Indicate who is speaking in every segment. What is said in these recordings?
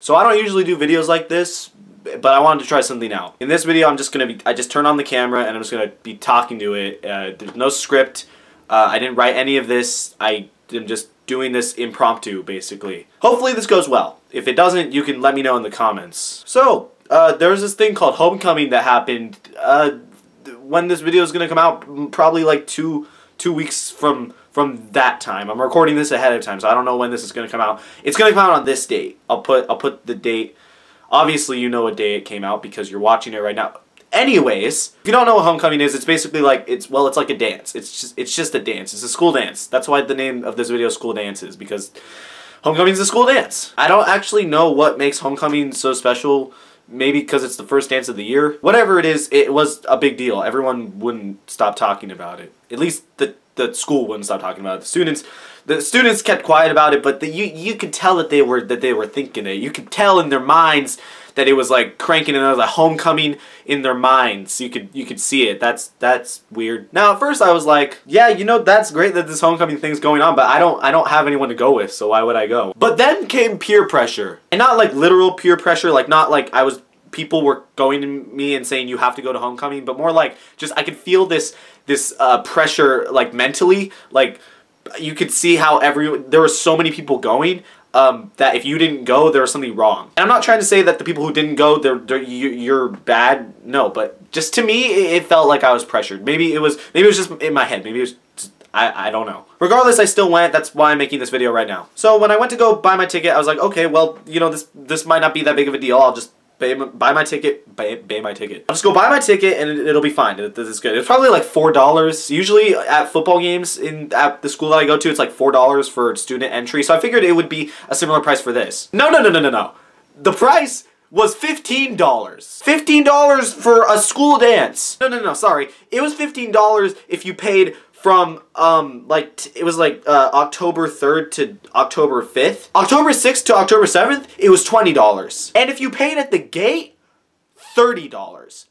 Speaker 1: So I don't usually do videos like this, but I wanted to try something out. In this video, I just turn on the camera and I'm just gonna be talking to it. There's no script. I didn't write any of this. I am just doing this impromptu, basically. Hopefully this goes well. If it doesn't, you can let me know in the comments. So, there's this thing called homecoming that happened, when this video is gonna come out, probably like two weeks from that time. I'm recording this ahead of time, so I don't know when this is gonna come out. It's gonna come out on this date. I'll put the date. Obviously, you know what day it came out because you're watching it right now. Anyways, if you don't know what homecoming is, it's basically like it's like a dance. It's just a dance. It's a school dance. That's why the name of this video is School Dances, because homecoming is a school dance. I don't actually know what makes homecoming so special. Maybe because it's the first dance of the year. Whatever it is, it was a big deal. Everyone wouldn't stop talking about it. At least the school wouldn't stop talking about it. The students kept quiet about it, but you could tell that they were thinking it. You could tell in their minds that it was like cranking another homecoming in their minds. You could see it. That's weird. Now at first I was like, yeah, you know, that's great that this homecoming thing's going on, but I don't have anyone to go with, so why would I go? But then came peer pressure. And not like literal peer pressure, like not like people were going to me and saying you have to go to homecoming, but more like just I could feel this pressure, like mentally, like you could see how there were so many people going that if you didn't go, there was something wrong. And I'm not trying to say that the people who didn't go, you're bad. No, but just to me, it felt like I was pressured. Maybe it was just in my head. Maybe it was just, I don't know. Regardless, I still went. That's why I'm making this video right now. So when I went to go buy my ticket, I was like, okay, well, you know, this might not be that big of a deal. I'll just buy my ticket. I'll just go buy my ticket and it'll be fine. This is good. It's probably like $4. Usually at football games at the school that I go to, it's like $4 for student entry. So I figured it would be a similar price for this. No. The price was $15. $15 for a school dance. No, sorry. It was $15 if you paid from, it was like, October 3rd to October 5th. October 6th to October 7th, it was $20. And if you paid at the gate, $30.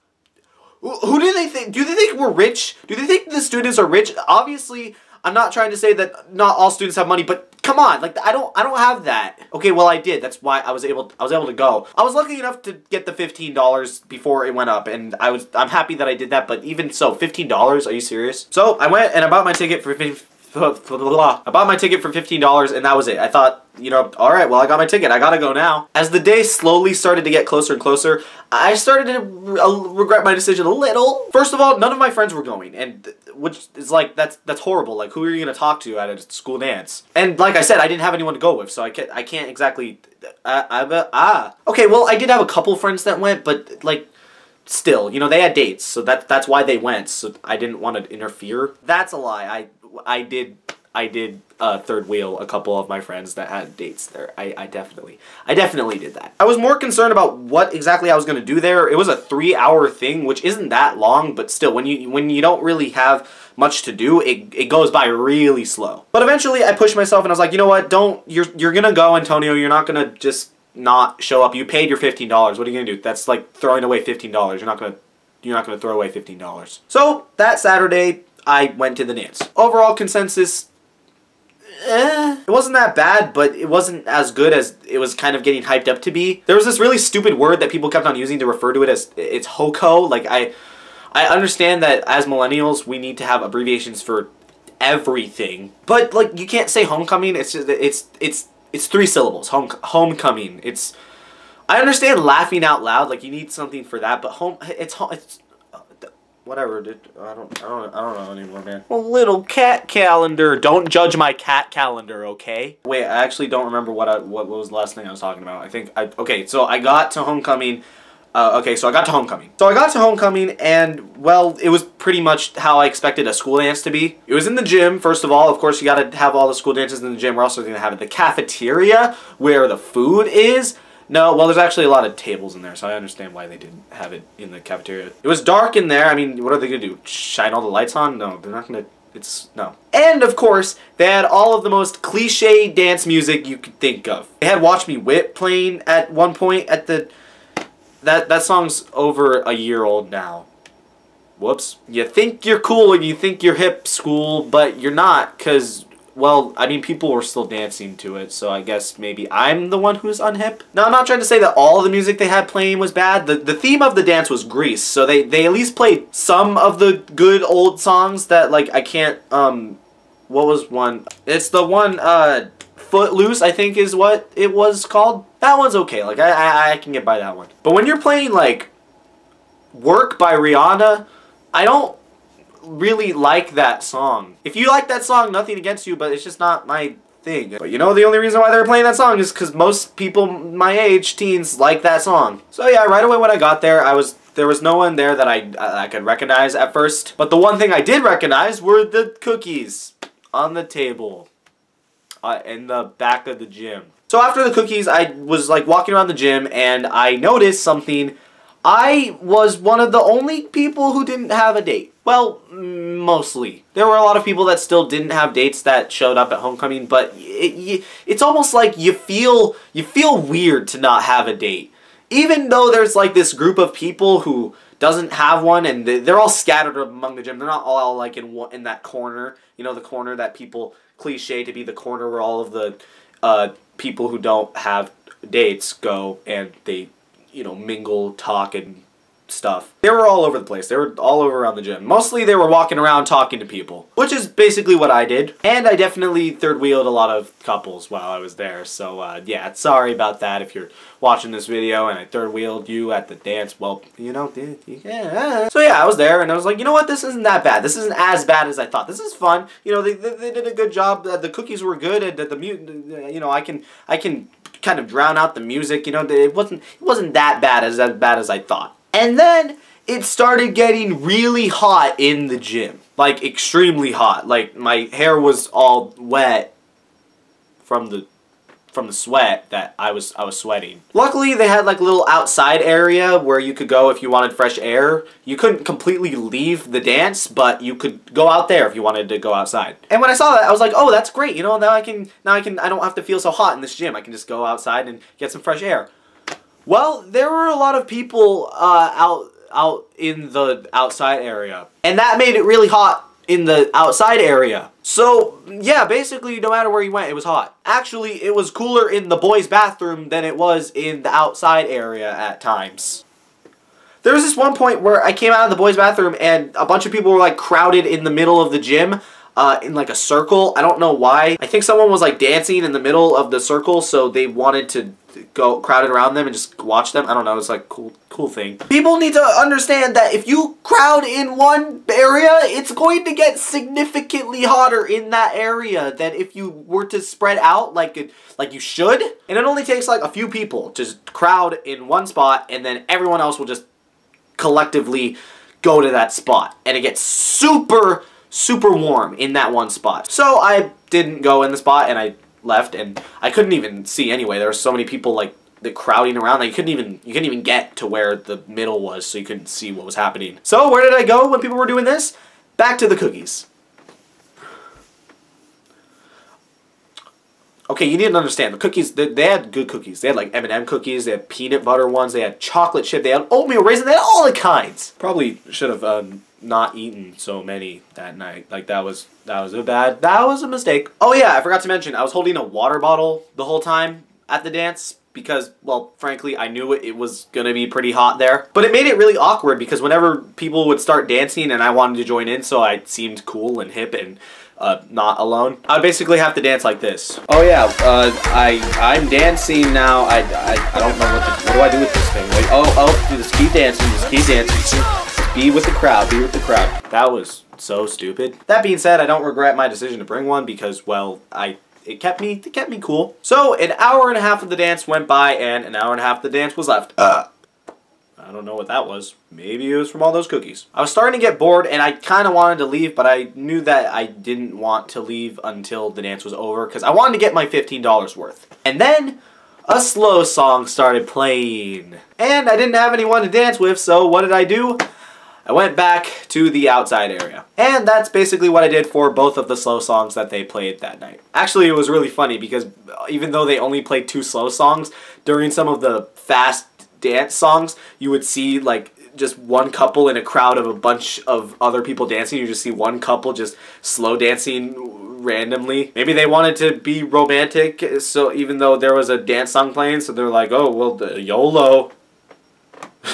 Speaker 1: Who do they think? Do they think we're rich? Do they think the students are rich? Obviously, I'm not trying to say that not all students have money, but come on, like I don't have that. Okay, well I did. That's why I was able to go. I was lucky enough to get the $15 before it went up, and I'm happy that I did that, but even so, $15? Are you serious? So I went and I bought my ticket for $15 and that was it. I thought, you know, alright, well I got my ticket, I gotta go now. As the day slowly started to get closer and closer, I started to regret my decision a little. First of all, none of my friends were going, and which is like, that's horrible. Like, who are you gonna talk to at a school dance? And like I said, I didn't have anyone to go with, so I can't exactly, okay, well I did have a couple friends that went, but like, still, you know, they had dates, so that's why they went, so I didn't want to interfere. That's a lie. I did third wheel a couple of my friends that had dates there. I definitely did that. I was more concerned about what exactly I was going to do there. It was a 3-hour thing, which isn't that long, but still, when you don't really have much to do, it goes by really slow. But eventually, I pushed myself and I was like, you know what? You're gonna go, Antonio. You're not gonna just not show up. You paid your $15. What are you gonna do? That's like throwing away $15. You're not gonna throw away $15. So that Saturday, I went to the dance. Overall consensus, it wasn't that bad, but it wasn't as good as it was kind of getting hyped up to be. There was this really stupid word that people kept on using to refer to it as, it's HOCO. Like, I understand that as millennials, we need to have abbreviations for everything. But, like, you can't say homecoming. It's just, it's 3 syllables. Homecoming. I understand laughing out loud. Like, you need something for that, but it's whatever, dude. I don't know anymore, man. A little cat calendar. Don't judge my cat calendar, okay? Wait, I actually don't remember what was the last thing I was talking about. Okay, so I got to homecoming. So I got to homecoming and, well, it was pretty much how I expected a school dance to be. It was in the gym, first of all. Of course, you gotta have all the school dances in the gym. We're also gonna have it in the cafeteria where the food is. No, well, there's actually a lot of tables in there, so I understand why they didn't have it in the cafeteria. It was dark in there. I mean, what are they gonna do? Shine all the lights on? No, they're not gonna. No. And, of course, they had all of the most cliche dance music you could think of. They had Watch Me Whip playing at one point at the... That song's over a year old now. Whoops. You think you're cool and you think you're hip, school, but you're not, because well, I mean, people were still dancing to it, so I guess maybe I'm the one who's unhip. Now, I'm not trying to say that all the music they had playing was bad. The theme of the dance was Grease, so they at least played some of the good old songs that, like, I can't, what was one? It's the one, Footloose, I think is what it was called. That one's okay, like, I can get by that one. But when you're playing, like, Work by Rihanna, I don't really like that song. If you like that song, nothing against you, but it's just not my thing. But you know, the only reason why they were playing that song is because most people my age, teens, like that song. So yeah, right away when I got there, there was no one there that I could recognize at first. But the one thing I did recognize were the cookies on the table in the back of the gym. So after the cookies, I was like walking around the gym and I noticed something. I was one of the only people who didn't have a date. Well, mostly. There were a lot of people that still didn't have dates that showed up at homecoming, but it's almost like you feel weird to not have a date. Even though there's like this group of people who doesn't have one, and they're all scattered among the gym. They're not all like in that corner. You know, the corner that people cliche to be the corner where all of the people who don't have dates go and they, you know, mingle, talk, and stuff. They were all over the place. They were all over around the gym. Mostly they were walking around talking to people, which is basically what I did. And I definitely third wheeled a lot of couples while I was there. So yeah, sorry about that if you're watching this video and I third wheeled you at the dance. Well, you know, yeah. So yeah, I was there and I was like, you know what? This isn't that bad. This isn't as bad as I thought. This is fun. You know, they did a good job. The cookies were good. And you know, I can kind of drown out the music. You know, it wasn't that bad as I thought. And then it started getting really hot in the gym. Like, extremely hot. Like, my hair was all wet from the sweat that I was sweating. Luckily, they had like a little outside area where you could go if you wanted fresh air. You couldn't completely leave the dance, but you could go out there if you wanted to go outside. And when I saw that, I was like, oh, that's great. You know, I don't have to feel so hot in this gym. I can just go outside and get some fresh air. Well, there were a lot of people out in the outside area, and that made it really hot in the outside area. So, yeah, basically, no matter where you went, it was hot. Actually, it was cooler in the boys' bathroom than it was in the outside area at times. There was this one point where I came out of the boys' bathroom, and a bunch of people were, like, crowded in the middle of the gym. In like a circle. I don't know why. I think someone was like dancing in the middle of the circle, so they wanted to go crowded around them and just watch them. I don't know, it's like cool thing. People need to understand that if you crowd in one area, it's going to get significantly hotter in that area than if you were to spread out like you should. And it only takes like a few people to crowd in one spot, and then everyone else will just collectively go to that spot. And it gets super warm in that one spot. So I didn't go in the spot and I left, and I couldn't even see anyway. There were so many people like crowding around that you couldn't even get to where the middle was, so you couldn't see what was happening. So where did I go when people were doing this? Back to the cookies. Okay, you need to understand, the cookies, they had good cookies. They had like M&M cookies, they had peanut butter ones, they had chocolate chip, they had oatmeal raisin, they had all the kinds. Probably should have not eaten so many that night. Like that was a mistake. Oh yeah, I forgot to mention, I was holding a water bottle the whole time at the dance because, well, frankly, I knew it was gonna be pretty hot there. But it made it really awkward because whenever people would start dancing and I wanted to join in so I seemed cool and hip and not alone, I would basically have to dance like this. Oh yeah, I'm dancing now. I don't know what do I do with this thing? Like, oh, just keep dancing, Just be with the crowd, be with the crowd. That was so stupid. That being said, I don't regret my decision to bring one because, well, it kept me cool. So an hour and a half of the dance went by and an hour and a half of the dance was left. I don't know what that was. Maybe it was from all those cookies. I was starting to get bored and I kind of wanted to leave, but I knew that I didn't want to leave until the dance was over because I wanted to get my $15 worth. And then a slow song started playing. And I didn't have anyone to dance with, so what did I do? I went back to the outside area. And that's basically what I did for both of the slow songs that they played that night. Actually, it was really funny because even though they only played 2 slow songs, during some of the fast dance songs, you would see like just one couple in a crowd of a bunch of other people dancing. You just see one couple just slow dancing randomly. Maybe they wanted to be romantic, so even though there was a dance song playing, so they're like, oh, well, YOLO.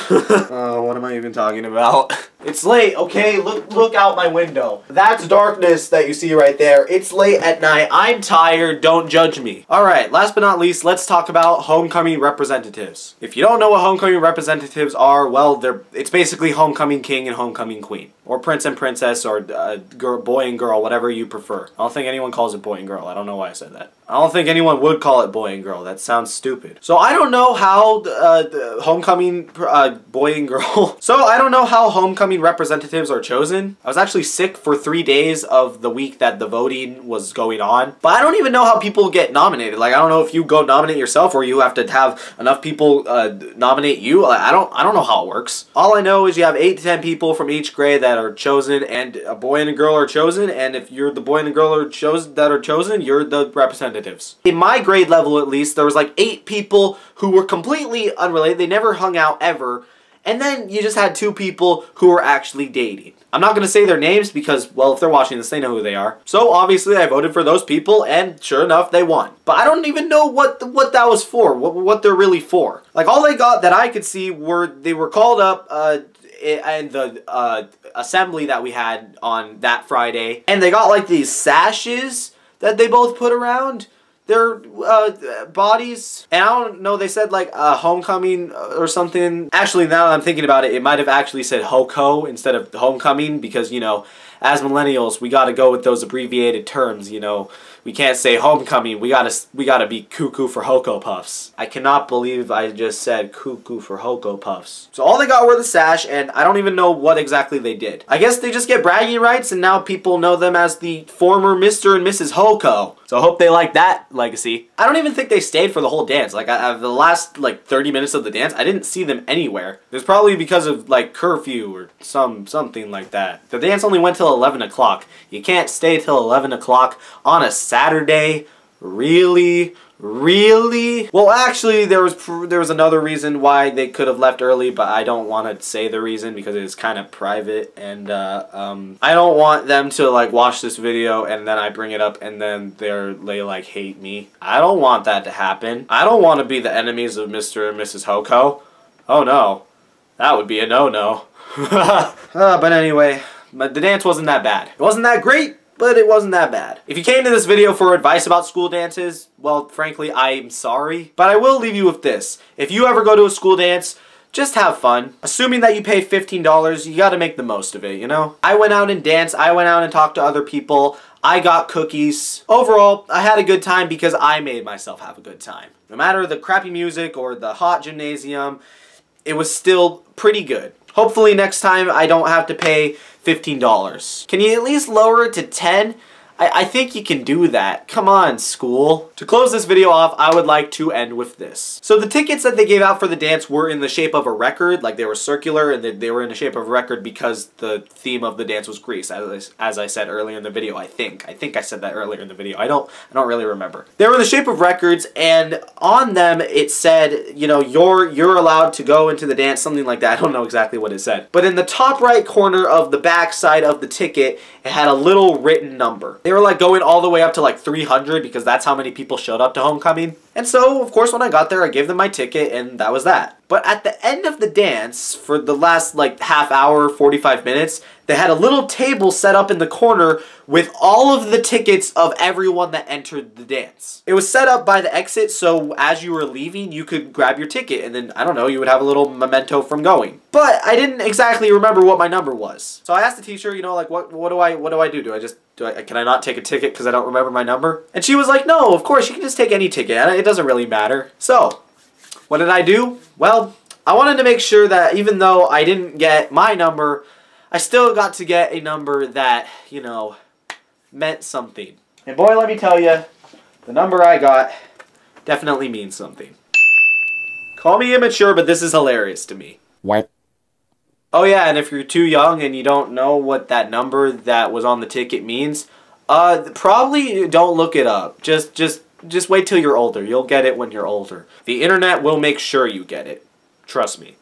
Speaker 1: What am I even talking about? It's late, okay? Look out my window. That's darkness that you see right there. It's late at night. I'm tired. Don't judge me. Alright, last but not least, let's talk about homecoming representatives. If you don't know what homecoming representatives are, well, it's basically homecoming king and homecoming queen. Or prince and princess, or boy and girl, whatever you prefer. I don't think anyone calls it boy and girl. I don't know why I said that. I don't think anyone would call it boy and girl. That sounds stupid. So I don't know how the homecoming boy and girl. So I don't know how homecoming representatives are chosen. I was actually sick for 3 days of the week that the voting was going on. But I don't even know how people get nominated. Like, I don't know if you go nominate yourself or you have to have enough people nominate you. I don't know how it works. All I know is you have 8 to 10 people from each grade that are chosen, and a boy and a girl are chosen, and if you're the boy and the girl are chosen, you're the representatives. In my grade level, at least, there was like 8 people who were completely unrelated. They never hung out ever. And then you just had 2 people who were actually dating. I'm not going to say their names because, well, if they're watching this, they know who they are. So obviously I voted for those people, and sure enough, they won. But I don't even know what that was for, what they're really for. Like, all they got that I could see were, they were called up and the assembly that we had on that Friday, and they got like these sashes that they both put around their bodies, and I don't know, they said like homecoming or something. Actually, now that I'm thinking about it, it might have actually said HOCO instead of homecoming, because, you know, as millennials, we gotta go with those abbreviated terms, you know. We can't say homecoming, we gotta be cuckoo for Hoko Puffs. I cannot believe I just said cuckoo for Hoko Puffs. So all they got were the sash, and I don't even know what exactly they did. I guess they just get bragging rights, and now people know them as the former Mr. and Mrs. Hoko. So I hope they like that legacy. I don't even think they stayed for the whole dance. Like, the last, like, 30 minutes of the dance, I didn't see them anywhere. It was probably because of, like, curfew or something like that. The dance only went till 11 o'clock. You can't stay till 11 o'clock on a Saturday. Really? Really? Well, actually, there was another reason why they could have left early, but I don't want to say the reason because it is kind of private, and I don't want them to like watch this video and then I bring it up and then they like hate me. I don't want that to happen. I don't want to be the enemies of Mr. and Mrs. Hoko. Oh no, that would be a no-no. But anyway, the dance wasn't that bad. It wasn't that great, but it wasn't that bad. If you came to this video for advice about school dances, well, frankly, I'm sorry. But I will leave you with this. If you ever go to a school dance, just have fun. Assuming that you pay $15, you gotta make the most of it, you know? I went out and danced. I went out and talked to other people. I got cookies. Overall, I had a good time because I made myself have a good time. No matter the crappy music or the hot gymnasium, it was still pretty good. Hopefully next time I don't have to pay $15. Can you at least lower it to 10? I think you can do that. Come on, school. To close this video off, I would like to end with this. So the tickets that they gave out for the dance were in the shape of a record, like they were circular, and they were in the shape of a record because the theme of the dance was Greece, as I said earlier in the video, I think. I think I said that earlier in the video. I don't really remember. They were in the shape of records, and on them it said, you know, you're allowed to go into the dance, something like that. I don't know exactly what it said. But in the top right corner of the back side of the ticket, it had a little written number. They were like going all the way up to like 300 because that's how many people showed up to homecoming. And so, of course, when I got there, I gave them my ticket and that was that. But at the end of the dance, for the last like half hour, 45 minutes, they had a little table set up in the corner with all of the tickets of everyone that entered the dance. It was set up by the exit, so as you were leaving, you could grab your ticket, and then, I don't know, you would have a little memento from going. But I didn't exactly remember what my number was. So I asked the teacher, you know, like, what do I do? Can I not take a ticket because I don't remember my number? And she was like, no, of course, you can just take any ticket. It doesn't really matter. So, what did I do? Well, I wanted to make sure that even though I didn't get my number, I still got to get a number that, you know, meant something. And boy, let me tell you, the number I got definitely means something. Call me immature, but this is hilarious to me.
Speaker 2: What?
Speaker 1: Oh yeah, and if you're too young and you don't know what that number that was on the ticket means, probably don't look it up. Just wait till you're older. You'll get it when you're older. The internet will make sure you get it. Trust me.